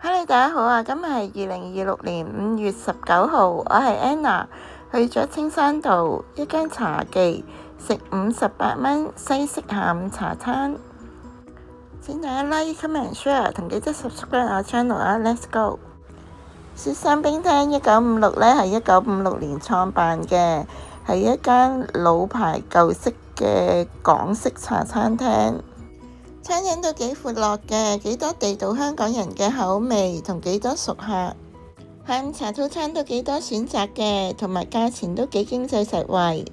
Hello，大家好啊！今日係2026年5月19號，我係 Anna，去咗青山道一間茶記食58蚊西式下午茶餐。請大家 like、comment、share 同記得 subscribe 我 channel 啊 ！Let's go！ 雪山冰廳1956呢係1956年創辦嘅，係一間老牌舊式嘅港式茶餐廳。餐廳都幾闊落嘅，幾多地道香港人嘅口味同幾多熟客。下午茶套餐都幾多選擇嘅，同埋價錢都幾經濟實惠，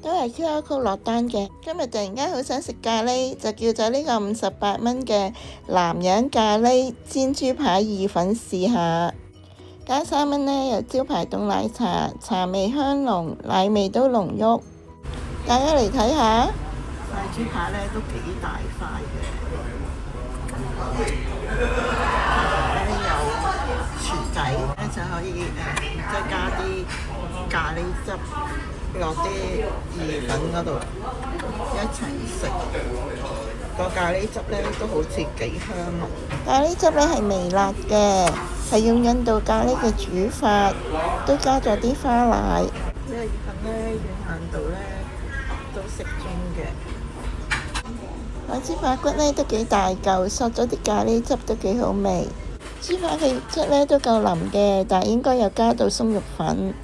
都係 QR code 落單嘅。今日突然間好想食咖喱，就叫咗呢個58蚊嘅南洋咖喱煎豬排意粉試下。加3蚊呢，有招牌凍奶茶，茶味香濃，奶味都濃郁。大家嚟睇下，塊豬排呢都幾大塊嘅。有薯仔咧，就可以即係加啲咖喱汁落啲意粉嗰度一齊食。個咖喱汁咧都好似幾香喎。咖喱汁咧係微辣嘅，係用印度咖喱嘅煮法，都加咗啲花奶。呢個意粉咧軟硬度咧都適中嘅。我豬排骨呢都幾大嚿，索咗啲咖喱汁都幾好味。豬排嘅肉質呢都夠腍嘅，但應該有加到鬆肉粉。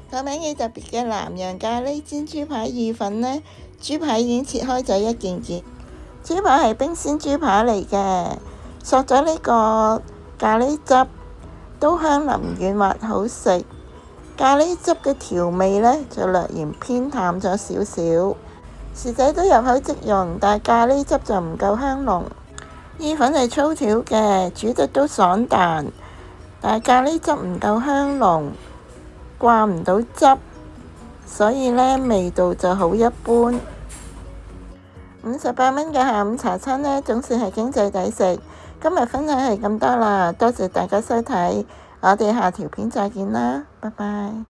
個名幾特別嘅南洋咖喱煎豬排意粉呢，豬排已經切開咗一件件。豬排係冰鮮豬排嚟嘅，索咗呢個咖喱汁，都香腍軟滑好食。咖喱汁嘅調味呢就略嫌偏淡咗少少。薯仔都入口即溶，但係咖喱汁就唔夠香濃。意粉係粗條嘅，煮得都爽彈，但係咖喱汁唔夠香濃，掛唔到汁，所以呢味道就好一般。58蚊嘅下午茶餐呢，總算係經濟抵食。今日分享係咁多啦，多謝大家收睇，我哋下條片再見啦，拜拜。